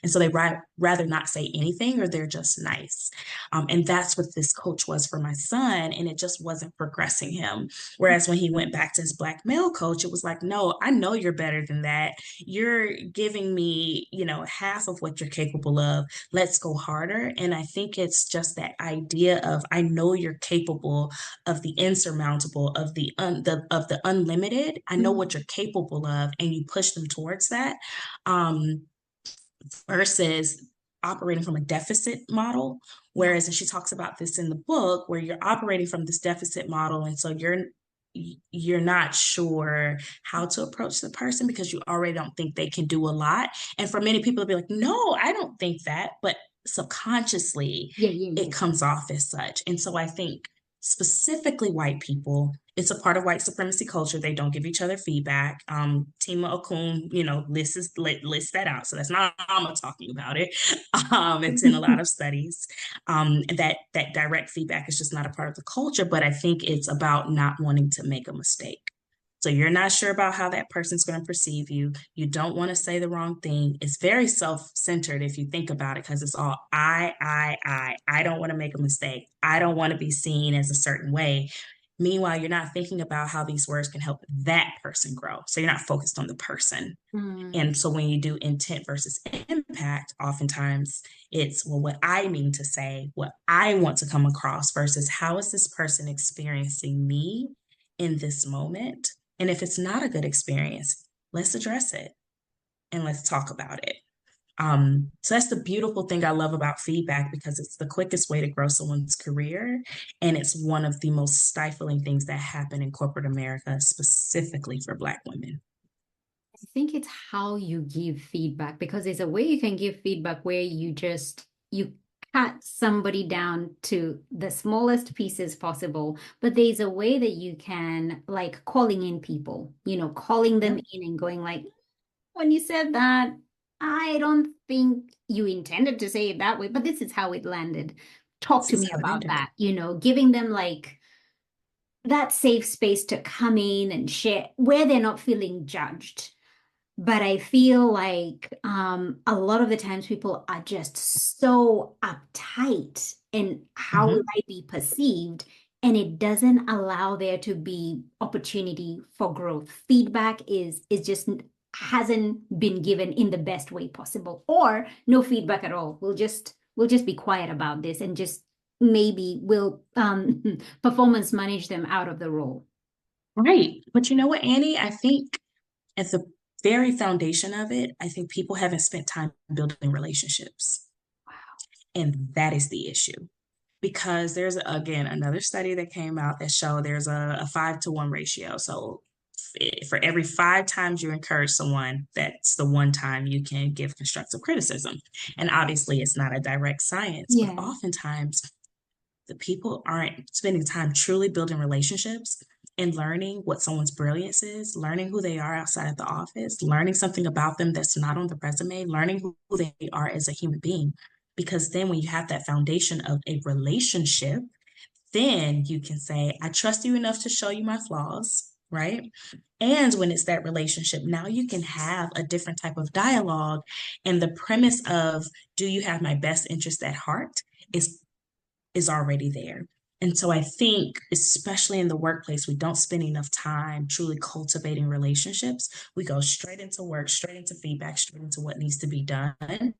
and so they rather not say anything, or they're just nice. And that's what this coach was for my son, and it just wasn't progressing him. Whereas when he went back to his black male coach, it was like, no, I know you're better than that. You're giving me, half of what you're capable of. Let's go harder. And I think it's just that idea of I know you're capable of the insurmountable, of the unlimited. I know what you're capable of, and you push them towards that. Versus operating from a deficit model. Whereas, and she talks about this in the book, where you're operating from this deficit model, and so you're not sure how to approach the person because you already don't think they can do a lot. And for many people to be like, no, I don't think that, but subconsciously Yeah. it comes off as such. And so I think specifically white people, it's a part of white supremacy culture. They don't give each other feedback. Tima Okun, lists that out. So that's not Ama talking about it. It's in a lot of studies. That direct feedback is just not a part of the culture, but I think it's about not wanting to make a mistake. So you're not sure about how that person's going to perceive you. You don't want to say the wrong thing. It's very self-centered if you think about it, because it's all I. I don't want to make a mistake. I don't want to be seen as a certain way. Meanwhile, you're not thinking about how these words can help that person grow. So you're not focused on the person. And so when you do intent versus impact, oftentimes it's, well, what I mean to say, what I want to come across versus how is this person experiencing me in this moment? And if it's not a good experience, let's address it and let's talk about it. So that's the beautiful thing I love about feedback, because it's the quickest way to grow someone's career. And it's one of the most stifling things that happen in corporate America, specifically for Black women. I think it's how you give feedback, because there's a way you can give feedback where you cut somebody down to the smallest pieces possible, but there's a way that you can, like, calling in people, calling them in and going like, when you said that, I don't think you intended to say it that way, but this is how it landed. Talk to This is me how it about ended. that, giving them like that safe space to come in and share where they're not feeling judged. But I feel like a lot of the times people are just so uptight in how will I be perceived, and it doesn't allow there to be opportunity for growth. Feedback is just hasn't been given in the best way possible, or no feedback at all. We'll just be quiet about this and just maybe we'll performance manage them out of the role. Right. But you know what, Annie? I think at the very foundation of it, I think people haven't spent time building relationships. Wow. And that is the issue. Because there's, again, another study that came out that showed there's a 5-to-1 ratio. So for every 5 times you encourage someone, that's the 1 time you can give constructive criticism. And obviously it's not a direct science, but oftentimes the people aren't spending time truly building relationships and learning what someone's brilliance is, learning who they are outside of the office, learning something about them that's not on the resume, learning who they are as a human being. Because then when you have that foundation of a relationship, then you can say, I trust you enough to show you my flaws, right? And when it's that relationship, now you can have a different type of dialogue. And the premise of, do you have my best interest at heart, is already there. And so I think, especially in the workplace, we don't spend enough time truly cultivating relationships. We go straight into work, straight into feedback, straight into what needs to be done. And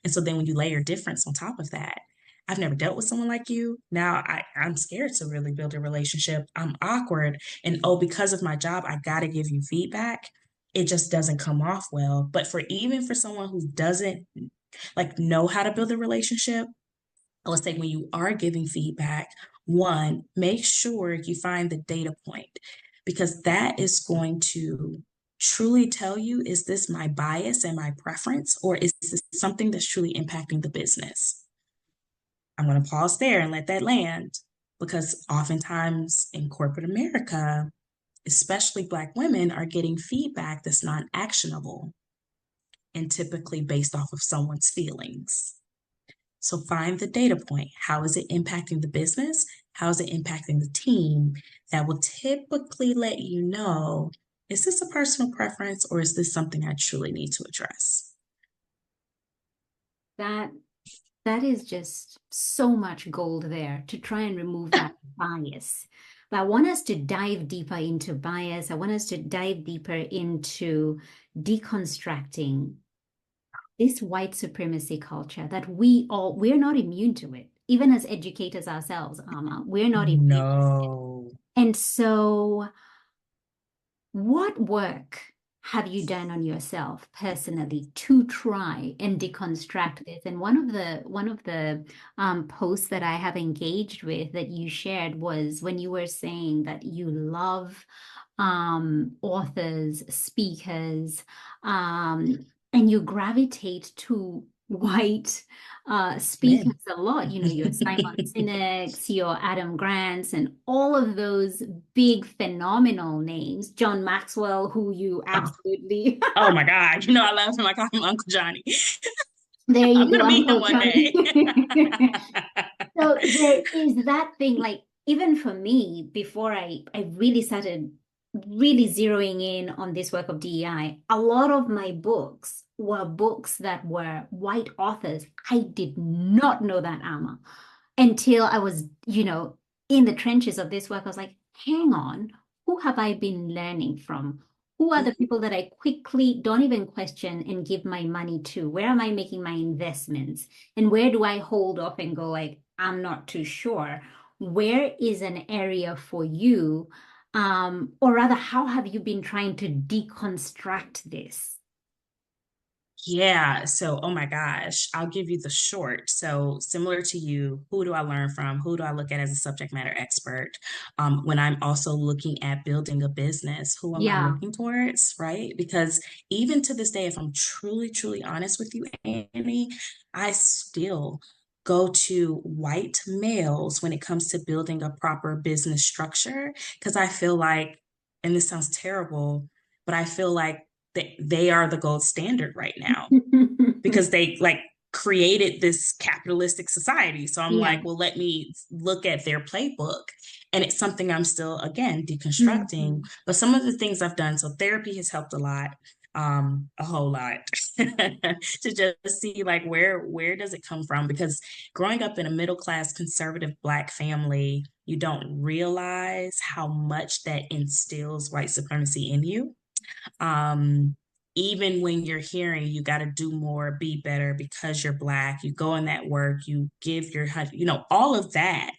so then when you layer difference on top of that, I've never dealt with someone like you. Now I'm scared to really build a relationship. I'm awkward. And oh, because of my job, I got to give you feedback. It just doesn't come off well. But for even for someone who doesn't like know how to build a relationship, let's say when you are giving feedback, one, make sure you find the data point because that is going to truly tell you, is this my bias and my preference, or is this something that's truly impacting the business? I'm going to pause there and let that land because oftentimes in corporate America, especially Black women, are getting feedback that's not actionable and typically based off of someone's feelings. So find the data point. How is it impacting the business? How is it impacting the team? That will typically let you know, is this a personal preference or is this something I truly need to address? That is just so much gold there to try and remove that bias. But I want us to dive deeper into bias. I want us to dive deeper into deconstructing this white supremacy culture that we're not immune to it. Even as educators ourselves, Ama, we're not immune. No. And so what work have you done on yourself personally to try and deconstruct this? And one of the posts that I have engaged with that you shared was when you were saying that you love authors, speakers, and you gravitate to white speakers a lot. You know, your Simon Sinek's, your Adam Grant's, and all of those big phenomenal names. John Maxwell, who you absolutely Oh my God. You know, I love him. I call him Uncle Johnny. there I'm you gonna go, meet him Uncle one day. Johnny. So there is that thing, like even for me, before I really started really zeroing in on this work of DEI, a lot of my books were books that were white authors. I did not know that, Ama, until I was, in the trenches of this work. I was like, hang on, who have I been learning from? Who are the people that I quickly don't even question and give my money to? Where am I making my investments? And where do I hold off and go like, I'm not too sure? Where is an area for you? Or rather, how have you been trying to deconstruct this? Yeah. So, oh my gosh, I'll give you the short. So, similar to you, who do I learn from? Who do I look at as a subject matter expert? When I'm also looking at building a business, who am I Yeah. looking towards? Right. Because even to this day, if I'm truly, truly honest with you, Annie, I still go to white males when it comes to building a proper business structure. Because I feel like, and this sounds terrible, but I feel like they are the gold standard right now because they like created this capitalistic society. So I'm Yeah. like, well, let me look at their playbook. And it's something I'm still, again, deconstructing. Mhm. But some of the things I've done, so therapy has helped a lot, a whole lot, to just see like where does it come from? Because growing up in a middle class conservative Black family, you don't realize how much that instills white supremacy in you. um Even when you're hearing you got to do more, be better because you're Black, you go in that work, you give your all of that.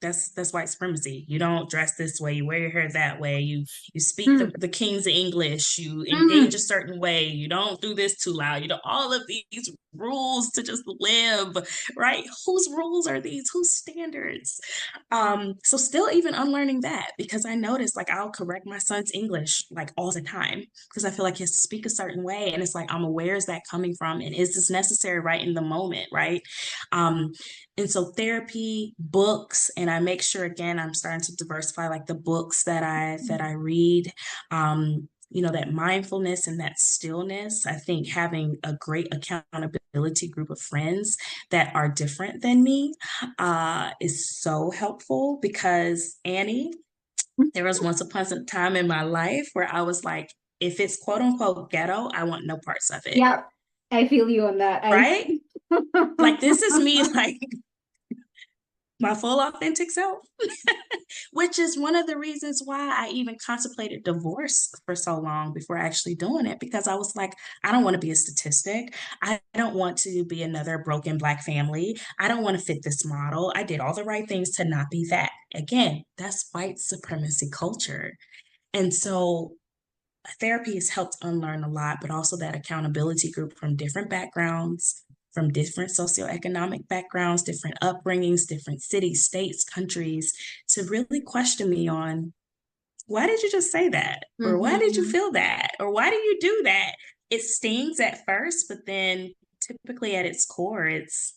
That's white supremacy. You don't dress this way, you wear your hair that way, you speak the king's English, you engage a Mm. certain way, you don't do this too loud, all of these rules to just live, right? Whose rules are these? Whose standards? So still even unlearning that because I noticed like I'll correct my son's English like all the time because I feel like he has to speak a certain way. And it's like, where is that coming from? And is this necessary right in the moment, right? Um, and so therapy, books, and I make sure again I'm starting to diversify like the books that I read. That mindfulness and that stillness. I think having a great accountability group of friends that are different than me is so helpful because Annie, there was once upon a time in my life where I was like, if it's quote unquote ghetto, I want no parts of it. Yeah, I feel you on that. Right? Like this is me like my full authentic self, which is one of the reasons why I even contemplated divorce for so long before actually doing it, because I was like, I don't want to be a statistic. I don't want to be another broken Black family. I don't want to fit this model. I did all the right things to not be that. Again, that's white supremacy culture. And so therapy has helped unlearn a lot, but also that accountability group from different backgrounds, from different socioeconomic backgrounds, different upbringings, different cities, states, countries, to really question me on, why did you just say that? Or why did you feel that? Or why do you do that? It stings at first, but then typically at its core, it's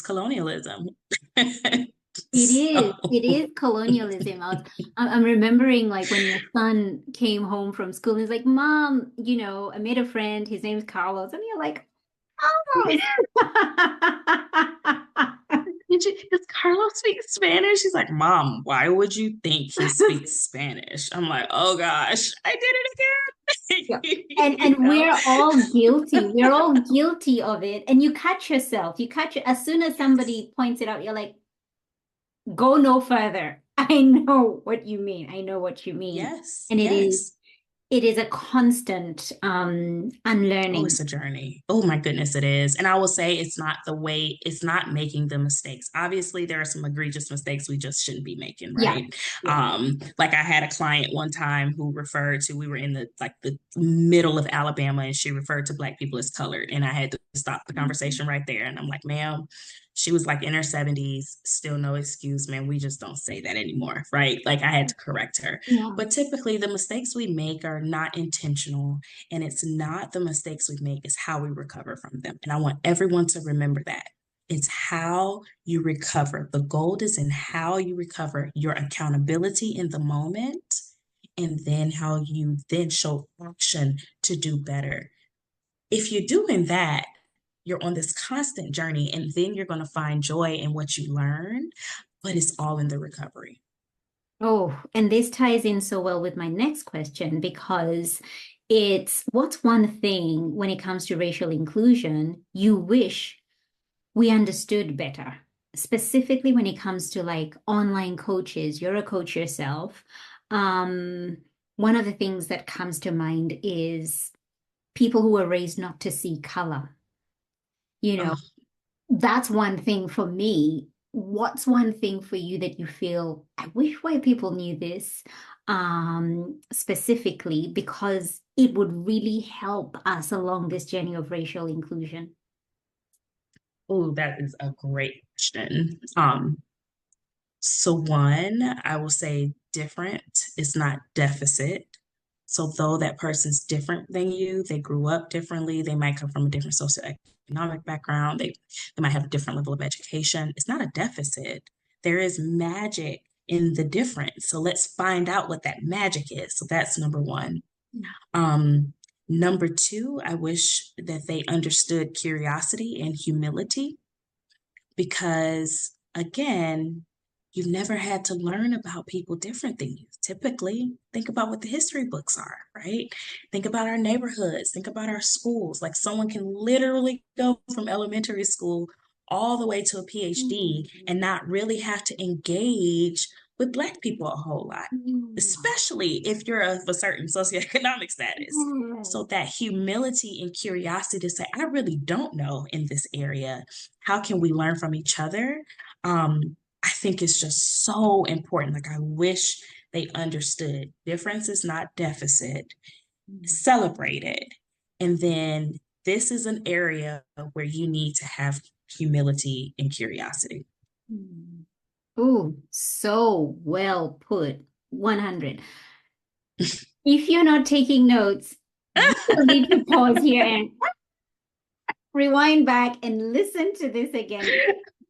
colonialism. It is colonialism. I'm remembering like when your son came home from school, he's like, Mom, I made a friend, his name's Carlos. And you're like, oh. Does Carlos speak Spanish? He's like, Mom, why would you think he speaks Spanish? I'm like, oh gosh, I did it again. And we're all guilty. We're all guilty of it. And you catch yourself. As soon as somebody points it out, you're like, go no further. I know what you mean. I know what you mean. Yes. And yes. it is a constant unlearning. Oh, it's a journey. Oh my goodness, it is. And I will say it's not making the mistakes. Obviously, there are some egregious mistakes we just shouldn't be making, right? Yeah. Like I had a client one time who referred to, we were in the middle of Alabama, and she referred to Black people as colored. And I had to stop the conversation right there. And I'm like, ma'am, she was like in her 70s, still no excuse, man. We just don't say that anymore, right? Like I had to correct her. Yeah. But typically the mistakes we make are not intentional, and it's not the mistakes we make, it's how we recover from them. And I want everyone to remember that. It's how you recover. The gold is in how you recover, your accountability in the moment, and then how you then show action to do better. If you're doing that, you're on this constant journey, and then you're going to find joy in what you learn, but it's all in the recovery. Oh, and this ties in so well with my next question, because it's what's one thing when it comes to racial inclusion you wish we understood better, specifically when it comes to like online coaches. You're a coach yourself. One of the things that comes to mind is people who were raised not to see color. That's one thing for me. What's one thing for you that you feel, I wish white people knew this, specifically, because it would really help us along this journey of racial inclusion? Oh, that is a great question. So one, I will say different is not deficit. So though that person's different than you, they grew up differently, they might come from a different socioeconomic background, they might have a different level of education. It's not a deficit. There is magic in the difference. So let's find out what that magic is. So that's number one. Number two, I wish that they understood curiosity and humility, because again, you've never had to learn about people different than you. Typically, think about what the history books are, right? Think about our neighborhoods, think about our schools. Like someone can literally go from elementary school all the way to a PhD and not really have to engage with Black people a whole lot, especially if you're of a certain socioeconomic status. So that humility and curiosity to say, I really don't know in this area. How can we learn from each other? I think it's just so important. Like I wish they understood difference is not deficit, celebrate it. And then this is an area where you need to have humility and curiosity. Oh, so well put. 100. If you're not taking notes, you need to pause here and rewind back and listen to this again.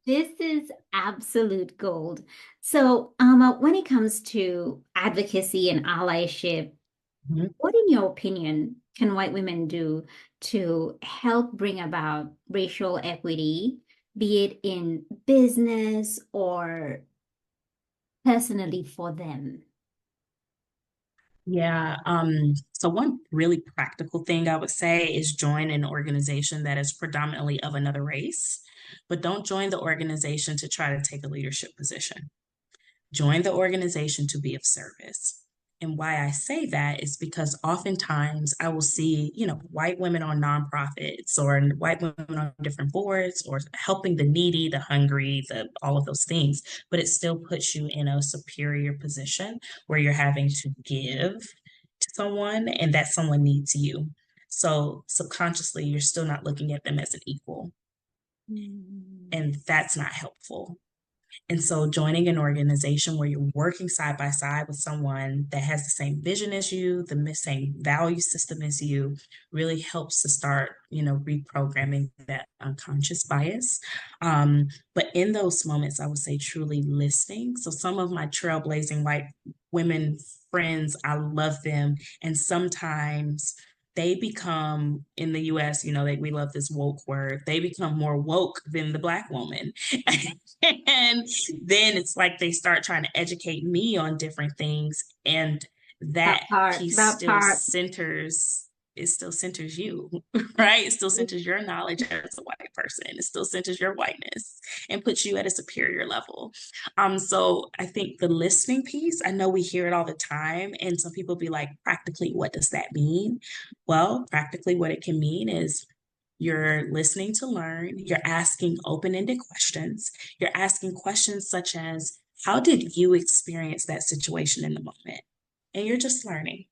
This is absolute gold. So, Ama, when it comes to advocacy and allyship, what, in your opinion, can white women do to help bring about racial equity, be it in business or personally for them? Yeah. So one really practical thing I would say is join an organization that is predominantly of another race. but don't join the organization to try to take a leadership position. Join the organization to be of service. And why I say that is because oftentimes I will see, white women on nonprofits or white women on different boards or helping the needy, the hungry, all of those things, but it still puts you in a superior position where you're having to give to someone and that someone needs you. So subconsciously, you're still not looking at them as an equal. And that's not helpful. And so joining an organization where you're working side by side with someone that has the same vision as you, the same value system as you, really helps to start, reprogramming that unconscious bias. But in those moments, I would say truly listening. So some of my trailblazing white women friends, I love them. And sometimes they become in the US, we love this woke word. They become more woke than the Black woman. And then it's like they start trying to educate me on different things. And that piece still centers, it still centers you, right? It still centers your knowledge as a white person. It still centers your whiteness and puts you at a superior level. So I think the listening piece, I know we hear it all the time, and some people be like, practically, what does that mean? Well, practically what it can mean is you're listening to learn, you're asking open-ended questions, you're asking questions such as, how did you experience that situation in the moment? And you're just learning.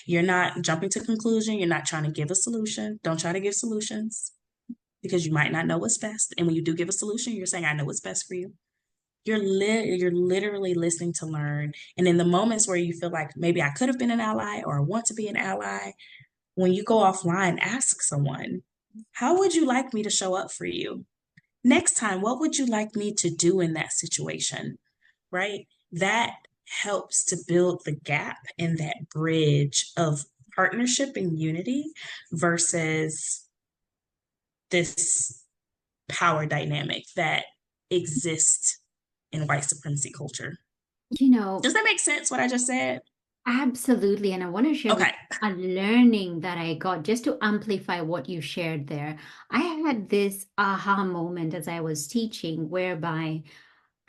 You're not jumping to conclusion. You're not trying to give a solution. Don't try to give solutions because you might not know what's best. And when you do give a solution, you're saying, I know what's best for you. You're literally listening to learn. And in the moments where you feel like maybe I could have been an ally or I want to be an ally, when you go offline, ask someone, how would you like me to show up for you? Next time, what would you like me to do in that situation? Right? That helps to build the gap and that bridge of partnership and unity versus this power dynamic that exists in white supremacy culture. Does that make sense what I just said? Absolutely. And I want to share Okay. a learning that I got just to amplify what you shared there. I had this aha moment as I was teaching, whereby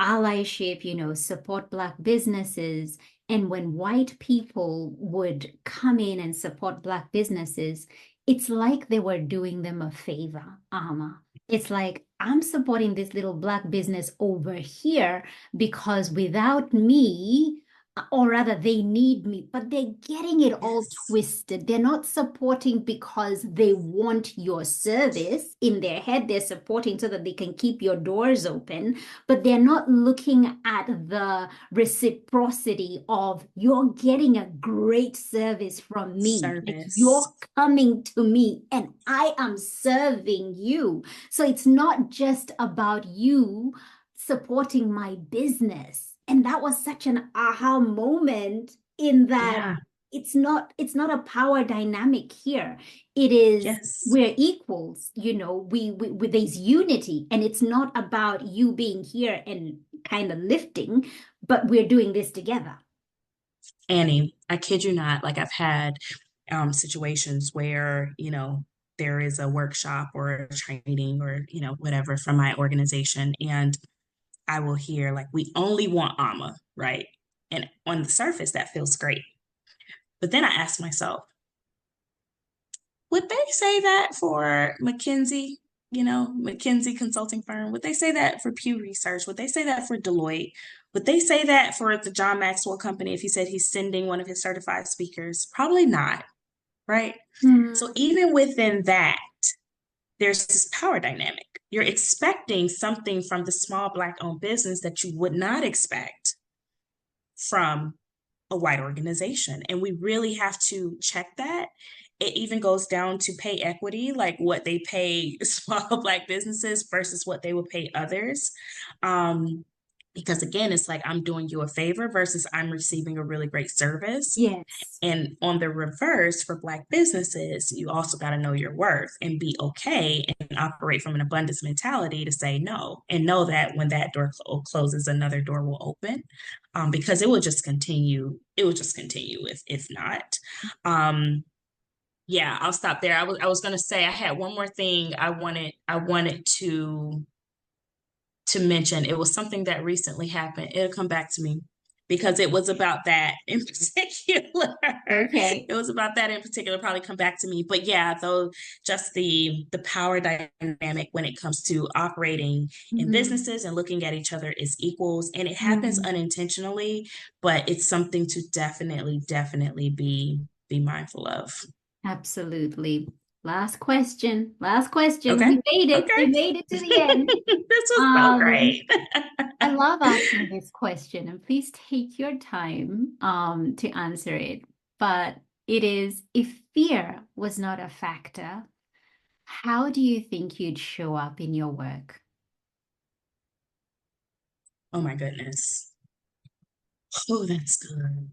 allyship, support Black businesses. And when white people would come in and support Black businesses, it's like they were doing them a favor, Ama. It's like, I'm supporting this little Black business over here because without me, or rather they need me, but they're getting it all twisted. They're not supporting because they want your service. In their head, they're supporting so that they can keep your doors open, but they're not looking at the reciprocity of, you're getting a great service from me. Service. You're coming to me and I am serving you. So it's not just about you supporting my business. And that was such an aha moment, in that it's not a power dynamic here. It is, we're equals, we there's unity, and it's not about you being here and kind of lifting, but we're doing this together. Annie, I kid you not, like I've had situations where, there is a workshop or a training or, whatever from my organization, and I will hear like, we only want Ama, right? And on the surface, that feels great. But then I ask myself, would they say that for McKinsey, McKinsey consulting firm? Would they say that for Pew Research? Would they say that for Deloitte? Would they say that for the John Maxwell Company if he said he's sending one of his certified speakers? Probably not, right? So even within that, there's this power dynamic. You're expecting something from the small Black-owned business that you would not expect from a white organization. And we really have to check that. It even goes down to pay equity, like what they pay small Black businesses versus what they would pay others. Because again, it's like, I'm doing you a favor versus I'm receiving a really great service. Yes. And on the reverse, for Black businesses, you also got to know your worth and be okay and operate from an abundance mentality to say no, and know that when that door closes, another door will open, because it will just continue. It will just continue if not. Yeah, I'll stop there. I was gonna say I had one more thing I wanted to mention. It was something that recently happened. It'll come back to me because it was about that in particular. Okay. It was about that in particular, probably come back to me. But yeah, though just the power dynamic when it comes to operating in Mhm. businesses and looking at each other as equals. And it happens Mhm. unintentionally, but it's something to definitely be mindful of. Absolutely. Last question. Last question. Okay. We made it. We Okay. made it to the end. This was so Um, great. I love asking this question, and please take your time to answer it. But it is, if fear was not a factor, how do you think you'd show up in your work? Oh my goodness. Oh, that's good.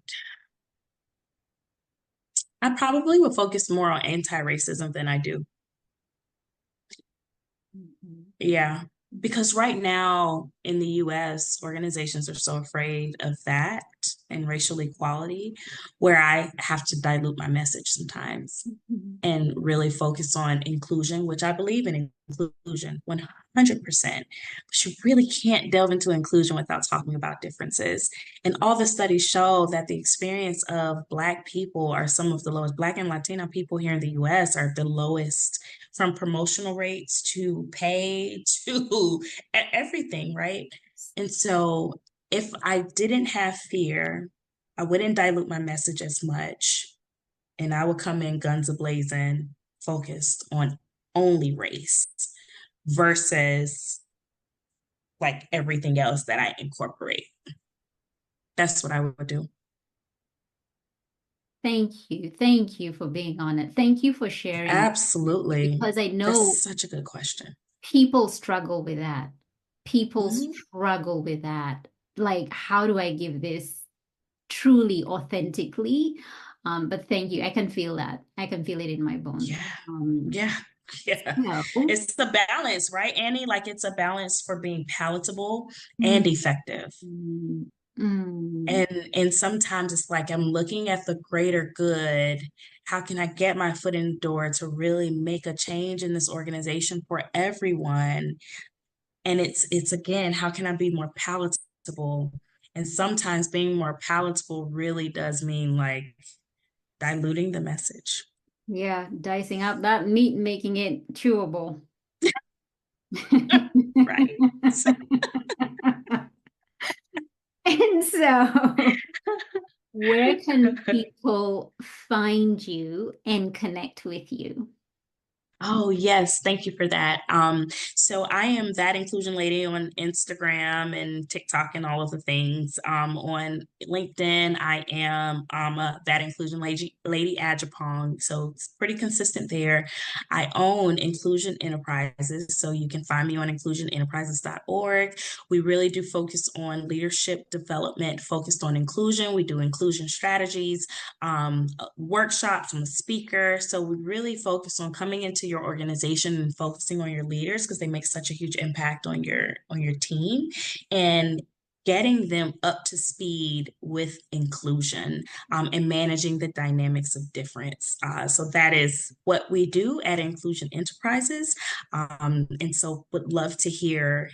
I probably would focus more on anti-racism than I do. Mhm. Yeah. Because right now in the US, organizations are so afraid of that and racial equality, where I have to dilute my message sometimes Mhm. and really focus on inclusion, which I believe in inclusion 100%. But you really can't delve into inclusion without talking about differences. And all the studies show that the experience of Black people are some of the lowest. Black and Latino people here in the US are the lowest, from promotional rates to pay to everything, right? And so if I didn't have fear, I wouldn't dilute my message as much, and I would come in guns a-blazing, focused on only race versus like everything else that I incorporate. That's what I would do. Thank you. Thank you for being on it. Thank you for sharing Absolutely. because I know That's such a good question. people struggle with that. People Mhm. struggle with that. Like, how do I give this truly, authentically? But thank you. I can feel that. I can feel it in my bones. Yeah. Yeah. Yeah. So, It's the balance, right, Annie? Like it's a balance for being palatable and mm, effective. mm, mm. And sometimes it's like I'm looking at the greater good. How can I get my foot in the door to really make a change in this organization for everyone? And it's again, how can I be more palatable? And sometimes being more palatable really does mean like diluting the message. Yeah, dicing up that meat, making it chewable. Right. And so, where can people find you and connect with you? Oh, yes. Thank you for that. So I am that inclusion lady on Instagram and TikTok and all of the things. On LinkedIn, I am that inclusion lady Agyapong. So it's pretty consistent there. I own Inclusion Enterprises. So you can find me on inclusionenterprises.org. We really do focus on leadership development, focused on inclusion. We do inclusion strategies, workshops. I'm a speaker. So we really focus on coming into your organization and focusing on your leaders because they make such a huge impact on your team, and getting them up to speed with inclusion, and managing the dynamics of difference. So that is what we do at Inclusion Enterprises. And so would love to hear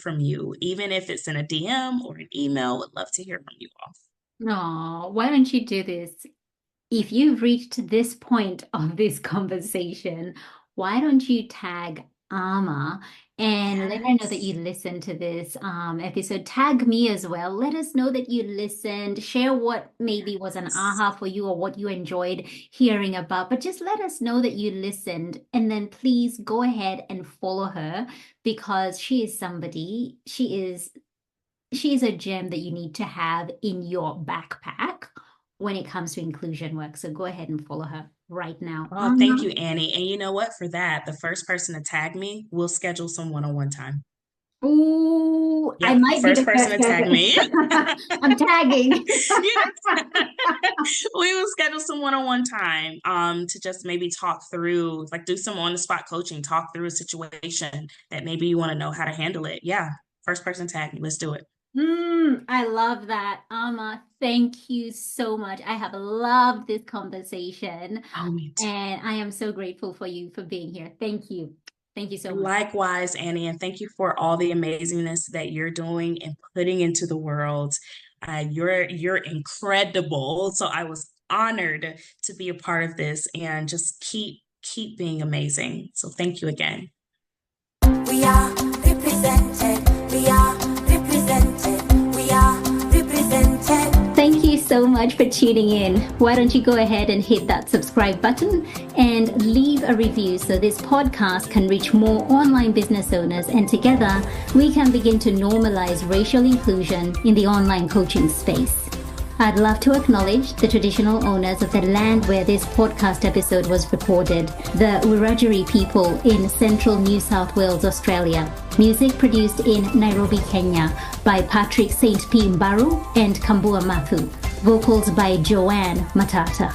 from you, even if it's in a DM or an email. Would love to hear from you all. Oh, why don't you do this? If you've reached this point of this conversation, why don't you tag Ama and let her know that Yes. you listened to this episode? Tag me as well. Let us know that you listened. Share what maybe was an Yes. aha for you or what you enjoyed hearing about. But just let us know that you listened. And then please go ahead and follow her because she is somebody, she is a gem that you need to have in your backpack when it comes to inclusion work. So go ahead and follow her right now. Oh, thank you, Annie. And you know what? For that, the first person to tag me, we'll schedule some one-on-one time. Ooh, I Yep, might be first the person first to tag person. me. I'm tagging. You know, we will schedule some one-on-one time to just maybe talk through, like do some on-the-spot coaching, talk through a situation that maybe you want to know how to handle it. Yeah, first person tag me. Let's do it. I love that. Ama, thank you so much. I have loved this conversation, Oh, me too. and I am so grateful for you for being here. Thank you. Thank you so much. Likewise, Annie, and thank you for all the amazingness that you're doing and putting into the world. You're incredible. So I was honored to be a part of this and just keep being amazing. So thank you again. We are represented. We are represented. We are represented. Thank you so much for tuning in. Why don't you go ahead and hit that subscribe button and leave a review so this podcast can reach more online business owners, and together we can begin to normalize racial inclusion in the online coaching space. I'd love to acknowledge the traditional owners of the land where this podcast episode was recorded, the Wiradjuri people in central New South Wales, Australia. Music produced in Nairobi, Kenya by Patrick St. P. Mbaru and Kambua Mathu. Vocals by Joanne Matata.